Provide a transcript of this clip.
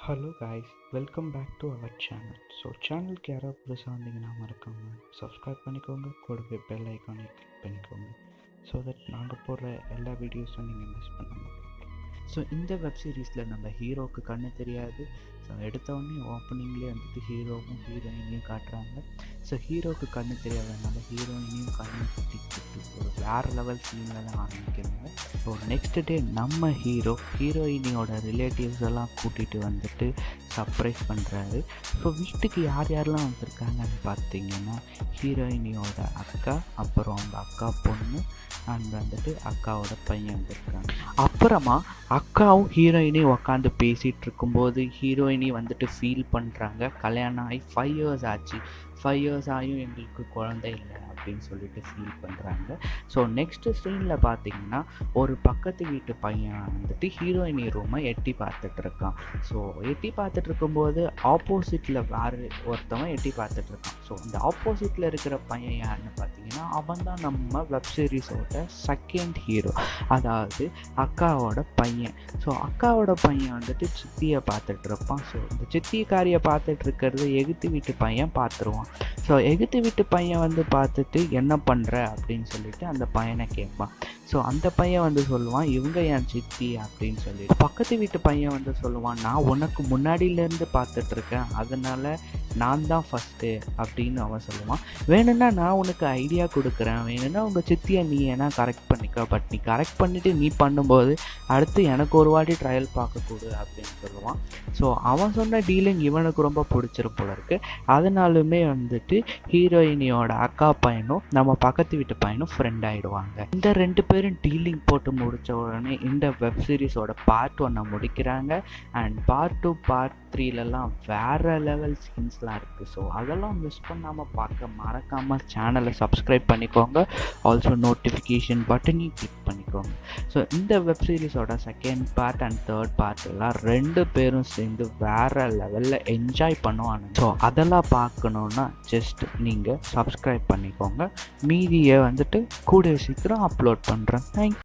Hello guys, welcome back to our channel. சேனலுக்கு யாராவது புதுசாக வந்தீங்கன்னா மறக்காம சப்ஸ்கிரைப் பண்ணிக்கோங்க, கூடவே பெல் ஐக்கானை கிளிக் பண்ணிக்கோங்க. ஸோ தட் நாங்கள் போடுற எல்லா வீடியோஸும் நீங்கள் மிஸ் பண்ணாமல். இந்த வெப் சீரிஸில் நம்ம ஹீரோவுக்கு கண்ணு தெரியாது. எடுத்தோடனே ஓப்பனிங்லேயே ஹீரோவும் ஹீரோயினையும் காட்டுறாங்க. ஹீரோவுக்கு கண்ணு தெரியாதனால ஹீரோயினையும் கண்ணு குத்திக்கிட்டு ஒரு வேறு லெவல் சீனில் தான் ஆரம்பிக்கிறாங்க. நெக்ஸ்ட் டே நம்ம ஹீரோயினியோட ரிலேட்டிவ்ஸ் எல்லாம் கூட்டிகிட்டு சர்ப்ரைஸ் பண்ணுறாரு. வீட்டுக்கு யார் யாரெல்லாம் வந்திருக்காங்கன்னு பார்த்தீங்கன்னா, ஹீரோயினியோட அக்கா, அப்புறம் அந்த அக்கா பொண்ணு அண்ட் அக்காவோட பையன் வந்திருக்காங்க. அப்புறமா அக்காவும் ஹீரோயினையும் உக்காந்து பேசிகிட்டு இருக்கும்போது ஹீரோயினி ஃபீல் பண்ணுறாங்க, கல்யாணம் ஆகி 5 years ஆச்சு, 5 years ஆகியும் எங்களுக்கு குழந்தை இல்லை அப்படின்னு சொல்லிட்டு ஃபீல் பண்ணுறாங்க. நெக்ஸ்ட்டு சீனில் பார்த்தீங்கன்னா, ஒரு பக்கத்து வீட்டு பையன் ஹீரோயினி ரூமை எட்டி பார்த்துட்டு இருக்கான். எட்டி பார்த்துட்டு இருக்கும்போது ஆப்போசிட்டில் வேறு ஒருத்தவன் எட்டி பார்த்துட்டு இருக்கான். இந்த ஆப்போசிட்டில் இருக்கிற பையன் யாருன்னு பார்த்தீங்கன்னா, அவன் தான் நம்ம வெப் சீரிஸோட செகண்ட் ஹீரோ, அதாவது அக்காவோட பையன். அக்காவோட பையன் சித்தியை பார்த்துட்டு இருப்பான். இந்த சித்திக்காரியை பார்த்துட்டு இருக்கிறது எகுத்து வீட்டு பையன் பார்த்துருவான். எகுத்து வீட்டு பையன் பார்த்துட்டு என்ன பண்ணுற அப்படின்னு சொல்லிட்டு அந்த பையனை கேட்பான். அந்த பையன் சொல்லுவான், இவங்க என் சித்தி அப்படின்னு சொல்லிட்டு. பக்கத்து வீட்டு பையன் சொல்லுவான், நான் உனக்கு முன்னாடியிலேருந்து பார்த்துட்ருக்கேன், அதனால் நான் தான் ஃபஸ்ட்டு அப்படின்னு அவன் சொல்லுவான். வேணும்னா நான் உனக்கு ஐடியா கொடுக்குறேன், வேணும்னா உங்கள் சித்தியை நீ ஏன்னா கரெக்ட் பண்ணிக்க, பட் நீ கரெக்ட் பண்ணிவிட்டு நீ பண்ணும்போது அடுத்து எனக்கு ஒரு வாட்டி ட்ரையல் பார்க்கக்கூடு அப்படின்னு சொல்லுவான். அவன் சொன்ன டீலிங் இவனுக்கு ரொம்ப பிடிச்சிரும் போல இருக்கு. அதனாலுமே ஹீரோயினியோட அக்கா பையனும் நம்ம பக்கத்து வீட்டு பையனும் ஃப்ரெண்ட் ஆகிடுவாங்க. இந்த 2 பேரும் டீலிங் போட்டு முடித்த உடனே இந்த வெப் சீரிஸோட பார்ட் 1 முடிக்கிறாங்க. அண்ட் பார்ட் 2 பார்ட் 3லலாம் வேறு லெவல் சீன்ஸ்லாம் இருக்குது. அதெல்லாம் மிஸ் பண்ணாமல் பார்க்க மறக்காமல் சேனலை சப்ஸ்கிரைப் பண்ணிக்கோங்க. ஆல்சோ நோட்டிஃபிகேஷன் பட்டனையும் கிளிக் பண்ணிக்கோங்க. இந்த வெப் சீரிஸோட second part and third part எல்லாம் 2 பேரும் சேர்ந்து வேறு லெவலில் என்ஜாய் பண்ணுவாங்க. அதெல்லாம் பார்க்கணுன்னா ஜஸ்ட் நீங்கள் சப்ஸ்கிரைப் பண்ணிக்கோங்க. மீதியை கூட சீக்கிரம் அப்லோட் பண்ணுறேன். தேங்க்யூ.